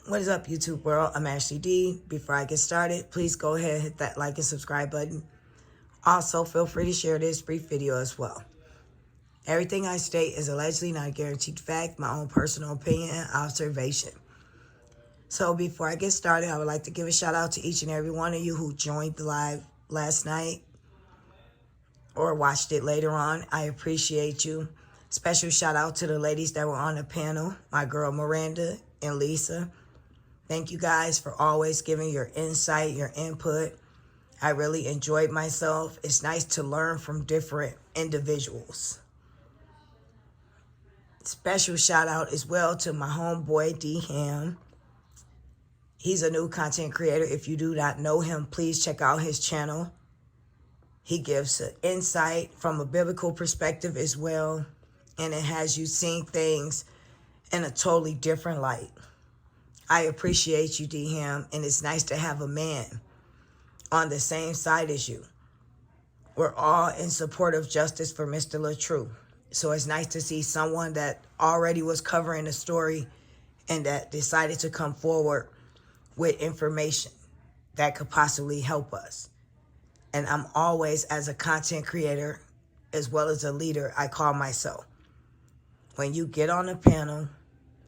What is up, YouTube world? I'm Ashley D. Before I get started, please go ahead and hit that like and subscribe button. Also, feel free to share this brief video as well. Everything I state is allegedly not a guaranteed fact, my own personal opinion and observation. So before I get started, I would like to give a shout out to each and every one of you who joined the live last night or watched it later on. I appreciate you. Special shout out to the ladies that were on the panel, my girl Miranda and Lisa. Thank you guys for always giving your insight, your input. I really enjoyed myself. It's nice to learn from different individuals. Special shout out as well to my homeboy D Ham. He's a new content creator. If you do not know him, please check out his channel. He gives an insight from a biblical perspective as well, and it has you seeing things in a totally different light. I appreciate you, D Ham, and it's nice to have a man on the same side as you. We're all in support of justice for Mr. LaTrue. So it's nice to see someone that already was covering the story and that decided to come forward with information that could possibly help us. And I'm always, as a content creator, as well as a leader, I call myself. When you get on a panel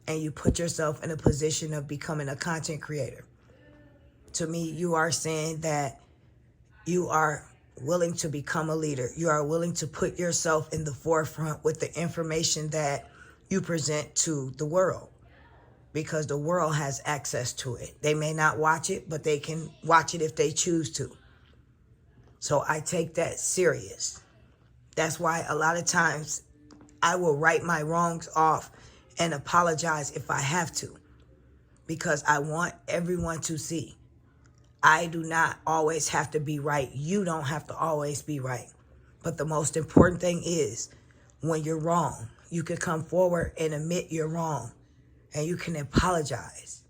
and you put yourself in a position of becoming a content creator, to me, you are saying that you are willing to become a leader. You are willing to put yourself in the forefront with the information that you present to the world, because the world has access to it. They may not watch it, but they can watch it if they choose to. So I take that serious. That's why a lot of times I will write my wrongs off and apologize if I have to, because I want everyone to see. I do not always have to be right. You don't have to always be right. But the most important thing is, when you're wrong, you can come forward and admit you're wrong, and you can apologize.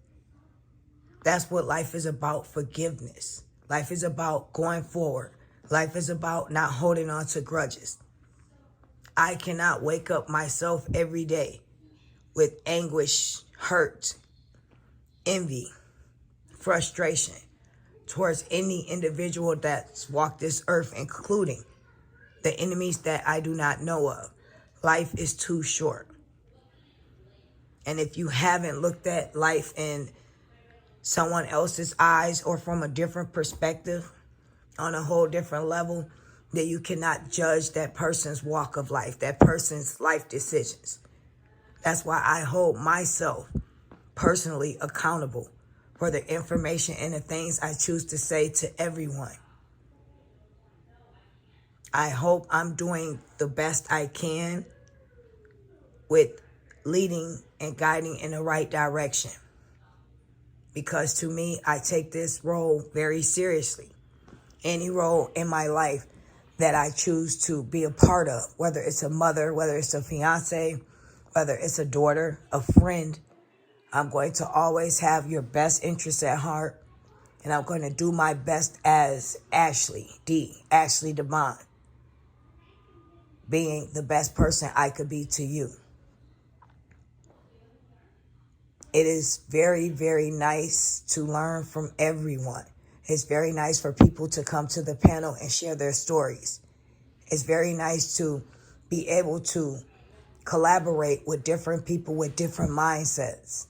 That's what life is about, forgiveness. Life is about going forward. Life is about not holding on to grudges. I cannot wake up myself every day with anguish, hurt, envy, frustration towards any individual that's walked this earth, including the enemies that I do not know of. Life is too short. And if you haven't looked at life in someone else's eyes or from a different perspective, on a whole different level, then you cannot judge that person's walk of life, that person's life decisions. That's why I hold myself personally accountable for the information and the things I choose to say to everyone. I hope I'm doing the best I can with leading and guiding in the right direction. Because to me, I take this role very seriously. Any role in my life that I choose to be a part of, whether it's a mother, whether it's a fiance, whether it's a daughter, a friend, I'm going to always have your best interests at heart, and I'm going to do my best as Ashley D, Ashley Devon, being the best person I could be to you. It is very, very nice to learn from everyone. It's very nice for people to come to the panel and share their stories. It's very nice to be able to collaborate with different people with different mindsets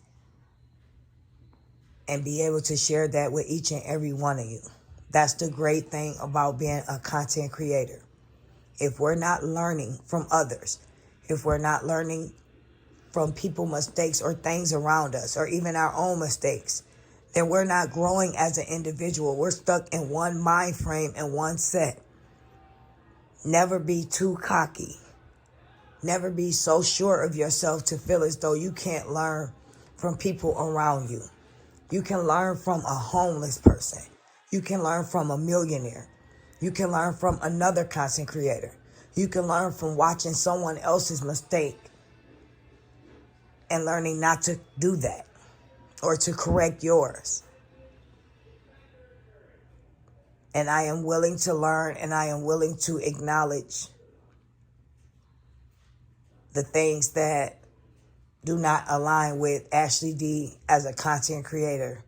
and be able to share that with each and every one of you. That's the great thing about being a content creator. If we're not learning from others, if we're not learning from people's mistakes or things around us, or even our own mistakes, then we're not growing as an individual. We're stuck in one mind frame and one set. Never be too cocky. Never be so sure of yourself to feel as though you can't learn from people around you. You can learn from a homeless person. You can learn from a millionaire. You can learn from another content creator. You can learn from watching someone else's mistake and learning not to do that, or to correct yours. And I am willing to learn, and I am willing to acknowledge the things that do not align with Ashley D as a content creator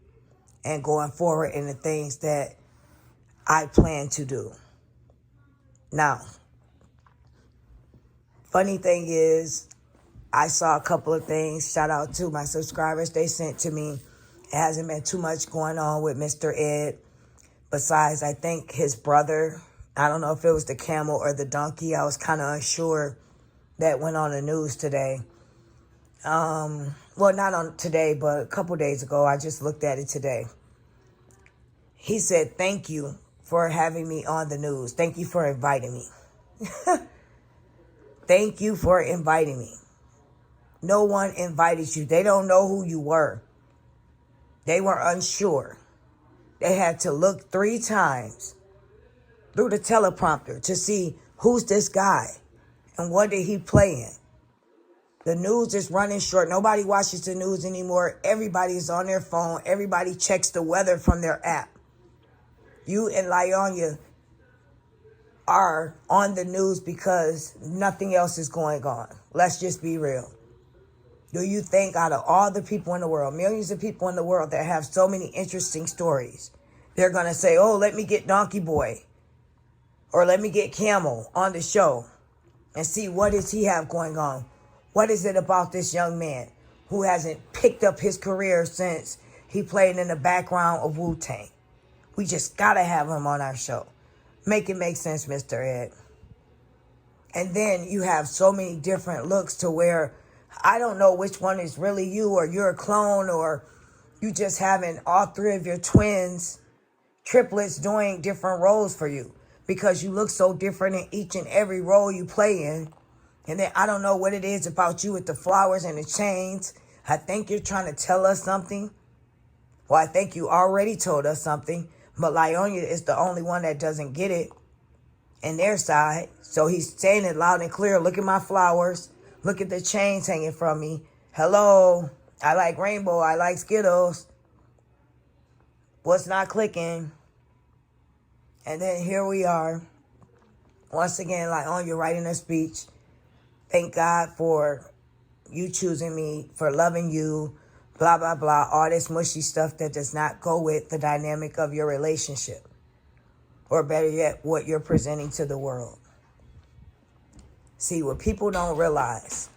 and going forward in the things that I plan to do. Now, funny thing is, I saw a couple of things. Shout out to my subscribers they sent to me. It hasn't been too much going on with Mr. Ed. Besides, I think his brother, I don't know if it was the camel or the donkey. I was kind of unsure. That went on the news today. Well, not on today, but a couple days ago. I just looked at it today. He said, thank you for having me on the news. Thank you for inviting me. Thank you for inviting me. No one invited you. They don't know who you were. They were unsure. They had to look 3 times through the teleprompter to see who's this guy and what did he play in. The news is running short. Nobody watches the news anymore. Everybody is on their phone. Everybody checks the weather from their app. You and Lieonya are on the news because nothing else is going on. Let's just be real. Do you think out of all the people in the world, millions of people in the world that have so many interesting stories, they're going to say, oh, let me get Donkey Boy or let me get Camel on the show and see what does he have going on? What is it about this young man who hasn't picked up his career since he played in the background of Wu-Tang? We just got to have him on our show. Make it make sense, Mr. Ed. And then you have so many different looks to where I don't know which one is really you or you're a clone or you just having all 3 of your twins, triplets doing different roles for you because you look so different in each and every role you play in. And then I don't know what it is about you with the flowers and the chains. I think you're trying to tell us something. Well, I think you already told us something. But Lieonya is the only one that doesn't get it in their side. So he's saying it loud and clear. Look at my flowers. Look at the chains hanging from me. Hello. I like rainbow. I like Skittles. What's not clicking? And then here we are. Once again, Lieonya writing a speech. Thank God for you choosing me, for loving you, blah, blah, blah. All this mushy stuff that does not go with the dynamic of your relationship. Or better yet, what you're presenting to the world. See, what people don't realize,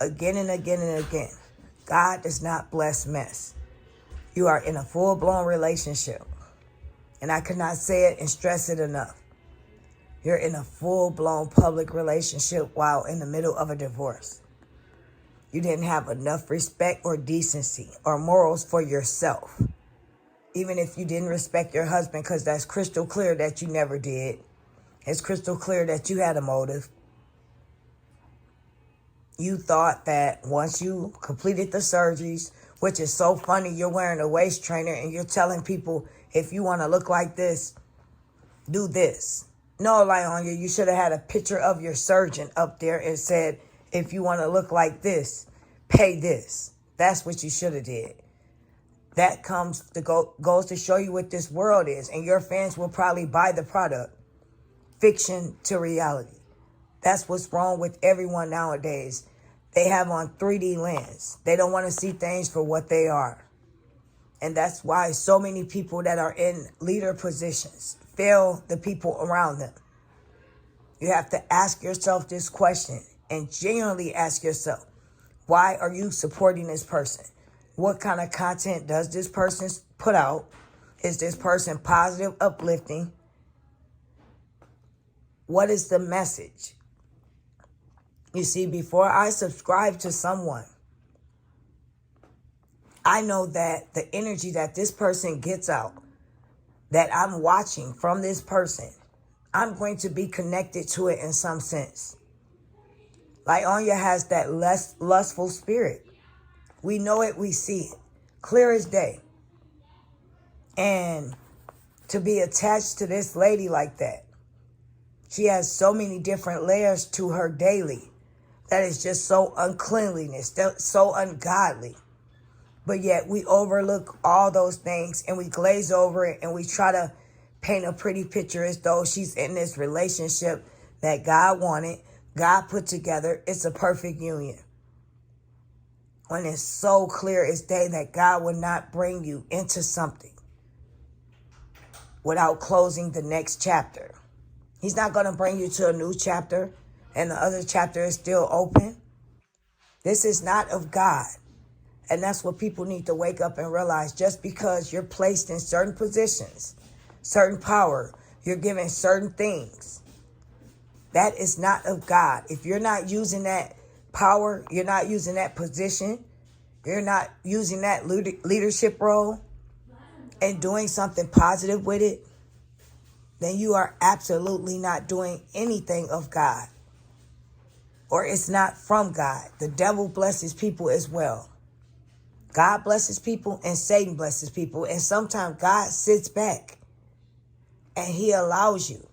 again and again and again, God does not bless mess. You are in a full-blown relationship. And I could not say it and stress it enough. You're in a full-blown public relationship while in the middle of a divorce. You didn't have enough respect or decency or morals for yourself. Even if you didn't respect your husband, because that's crystal clear that you never did. It's crystal clear that you had a motive. You thought that once you completed the surgeries, which is so funny, you're wearing a waist trainer and you're telling people, if you want to look like this, do this. No, Lieonya, you should have had a picture of your surgeon up there and said, if you want to look like this, pay this. That's what you should have did. That goes to show you what this world is. And your fans will probably buy the product. Fiction to reality. That's what's wrong with everyone nowadays. They have on 3D lens. They don't want to see things for what they are. And that's why so many people that are in leader positions fail the people around them. You have to ask yourself this question and genuinely ask yourself, why are you supporting this person? What kind of content does this person put out? Is this person positive, uplifting? What is the message? You see, before I subscribe to someone, I know that the energy that this person gets out, that I'm watching from this person, I'm going to be connected to it in some sense. Lieonya has that less lustful spirit. We know it, we see it, clear as day. And to be attached to this lady like that, she has so many different layers to her daily that is just so uncleanliness, so ungodly. But yet we overlook all those things and we glaze over it and we try to paint a pretty picture as though she's in this relationship that God wanted, God put together. It's a perfect union. when it's so clear as day that God will not bring you into something without closing the next chapter. He's not going to bring you to a new chapter and the other chapter is still open. This is not of God. And that's what people need to wake up and realize. Just because you're placed in certain positions, certain power, you're given certain things, that is not of God. If you're not using that power, you're not using that position, you're not using that leadership role and doing something positive with it, then you are absolutely not doing anything of God. Or it's not from God. The devil blesses people as well. God blesses people and Satan blesses people. And sometimes God sits back and he allows you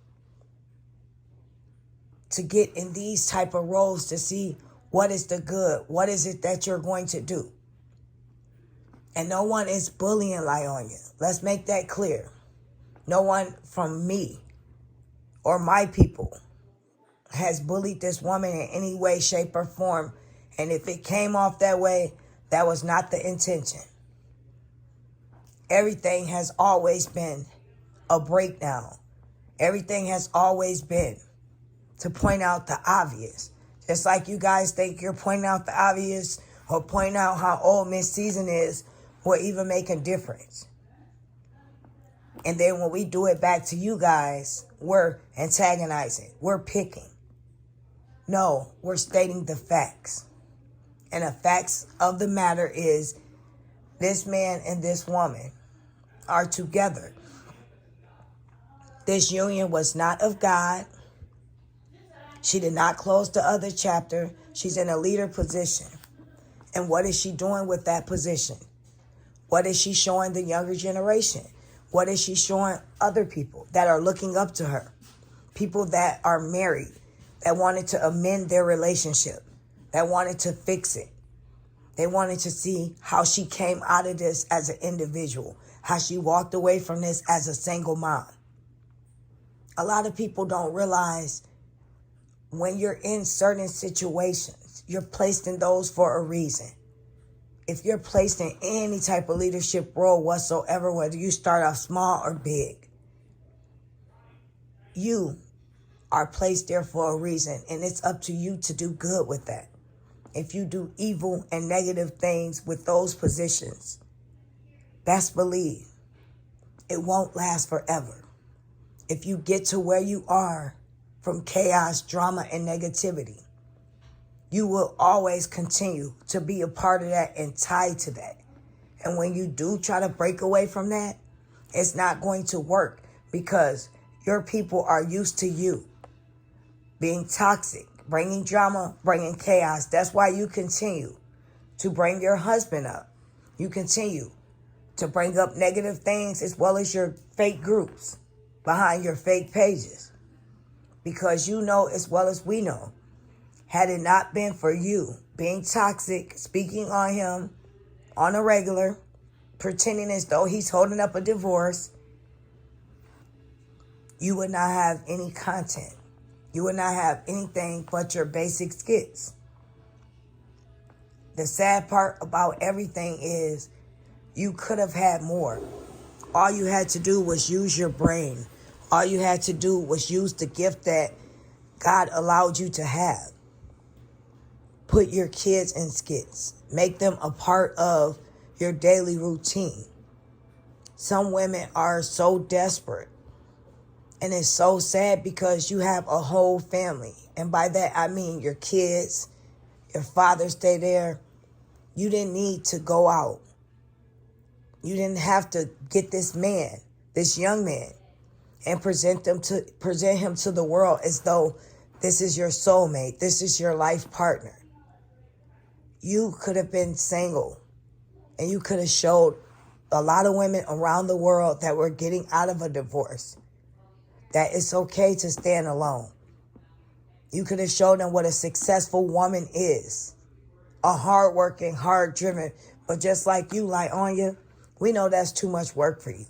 to get in these type of roles to see what is the good. What is it that you're going to do? And no one is bullying Lieonya. Let's make that clear. No one from me or my people has bullied this woman in any way, shape, or form. And if it came off that way, that was not the intention. Everything has always been a breakdown. Everything has always been to point out the obvious. Just like you guys think you're pointing out the obvious or pointing out how old Miss Season is or even make a difference. And then when we do it back to you guys, we're antagonizing. We're picking. No, we're stating the facts. And the facts of the matter is this man and this woman are together. This union was not of God. She did not close the other chapter. She's in a leader position. And what is she doing with that position? What is she showing the younger generation? What is she showing other people that are looking up to her? People that are married, that wanted to amend their relationship, that wanted to fix it. They wanted to see how she came out of this as an individual, how she walked away from this as a single mom. A lot of people don't realize when you're in certain situations, you're placed in those for a reason. If you're placed in any type of leadership role whatsoever, whether you start off small or big, you are placed there for a reason, and it's up to you to do good with that. If you do evil and negative things with those positions, best believe it won't last forever. If you get to where you are from chaos, drama, and negativity, you will always continue to be a part of that and tied to that. And when you do try to break away from that, it's not going to work because your people are used to you being toxic, bringing drama, bringing chaos. That's why you continue to bring your husband up. You continue to bring up negative things as well as your fake groups behind your fake pages. Because you know as well as we know, had it not been for you being toxic, speaking on him on a regular, pretending as though he's holding up a divorce, you would not have any content. You would not have anything but your basic skits. The sad part about everything is you could have had more. All you had to do was use your brain. All you had to do was use the gift that God allowed you to have. Put your kids in skits. Make them a part of your daily routine. Some women are so desperate. And it's so sad because you have a whole family. And by that, I mean your kids, your father stay there. You didn't need to go out. You didn't have to get this man, this young man, and present him to the world as though this is your soulmate. This is your life partner. You could have been single and you could have showed a lot of women around the world that were getting out of a divorce that it's okay to stand alone. You could have shown them what a successful woman is. A hardworking, hard-driven, but just like you, Lieonya, we know that's too much work for you.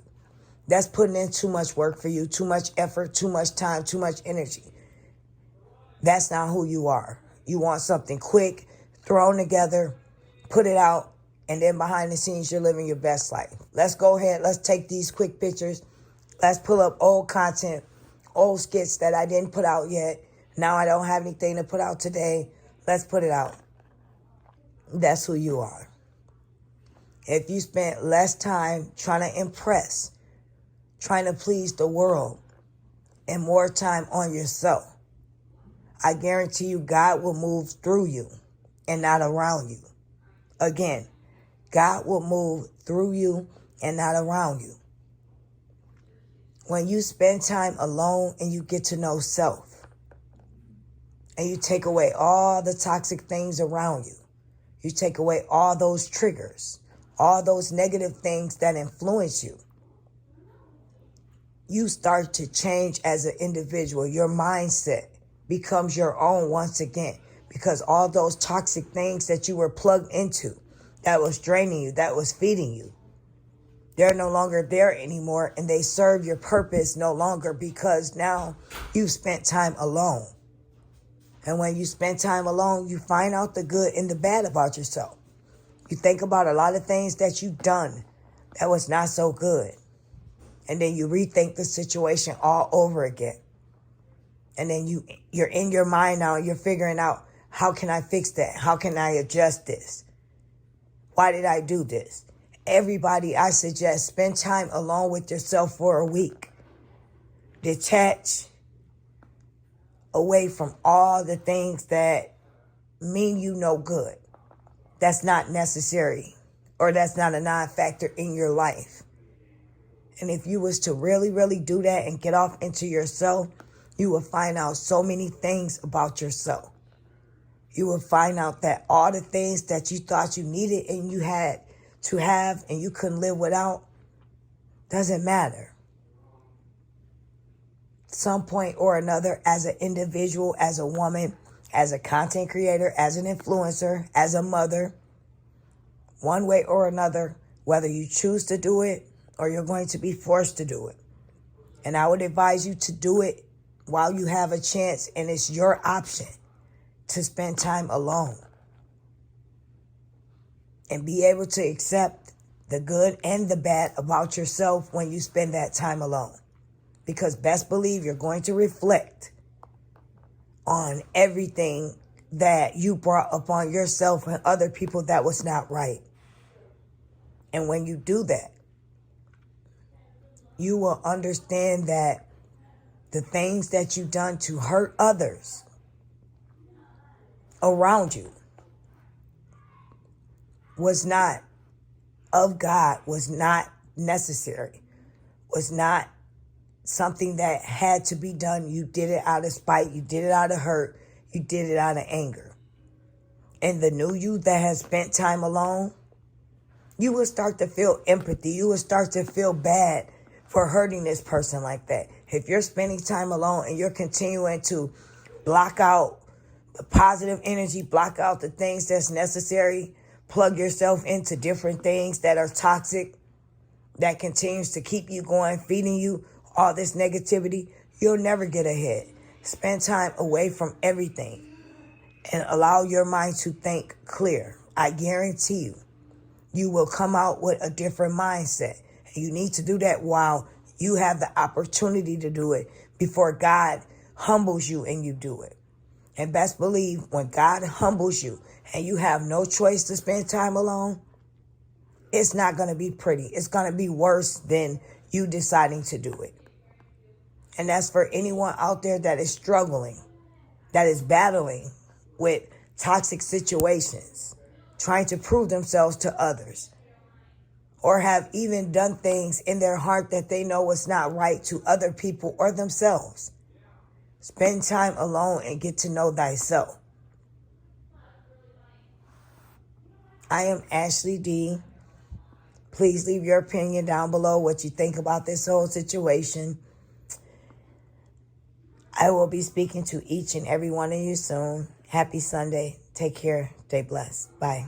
That's putting in too much work for you, too much effort, too much time, too much energy. That's not who you are. You want something quick, thrown together, put it out, and then behind the scenes, you're living your best life. Let's go ahead. Let's take these quick pictures. Let's pull up old content, old skits that I didn't put out yet. Now I don't have anything to put out today. Let's put it out. That's who you are. If you spent less time trying to impress, trying to please the world, and more time on yourself, I guarantee you God will move through you and not around you. Again, God will move through you and not around you. When you spend time alone and you get to know self, and you take away all the toxic things around you, you take away all those triggers, all those negative things that influence you, you start to change as an individual. Your mindset becomes your own once again, because all those toxic things that you were plugged into, that was draining you, that was feeding you, they're no longer there anymore, and they serve your purpose no longer, because now you've spent time alone. And when you spend time alone, you find out the good and the bad about yourself. You think about a lot of things that you've done that was not so good. And then you rethink the situation all over again. And then you're in your mind now and you're figuring out, how can I fix that? How can I adjust this? Why did I do this? Everybody, I suggest spend time alone with yourself for a week. Detach away from all the things that mean you no good. That's not necessary, or that's not a non-factor in your life. And if you was to really, really do that and get off into yourself, you will find out so many things about yourself. You will find out that all the things that you thought you needed and you had to have and you couldn't live without, doesn't matter. Some point or another, as an individual, as a woman, as a content creator, as an influencer, as a mother, one way or another, whether you choose to do it or you're going to be forced to do it. And I would advise you to do it while you have a chance, and it's your option to spend time alone and be able to accept the good and the bad about yourself when you spend that time alone. Because best believe you're going to reflect on everything that you brought upon yourself and other people that was not right. And when you do that, you will understand that the things that you've done to hurt others around you was not of God, was not necessary, was not something that had to be done. You did it out of spite. You did it out of hurt. You did it out of anger. And the new you that has spent time alone, you will start to feel empathy. You will start to feel bad for hurting this person like that. If you're spending time alone and you're continuing to block out the positive energy, block out the things that's necessary, plug yourself into different things that are toxic, that continues to keep you going, feeding you all this negativity, you'll never get ahead. Spend time away from everything and allow your mind to think clear. I guarantee you, you will come out with a different mindset. And you need to do that while you have the opportunity to do it, before God humbles you and you do it. And best believe, when God humbles you and you have no choice to spend time alone, it's not going to be pretty. It's going to be worse than you deciding to do it. And that's for anyone out there that is struggling, that is battling with toxic situations, trying to prove themselves to others, or have even done things in their heart that they know is not right to other people or themselves. Spend time alone and get to know thyself. I am Ashley D. Please leave your opinion down below, what you think about this whole situation. I will be speaking to each and every one of you soon. Happy Sunday. Take care. Stay blessed. Bye.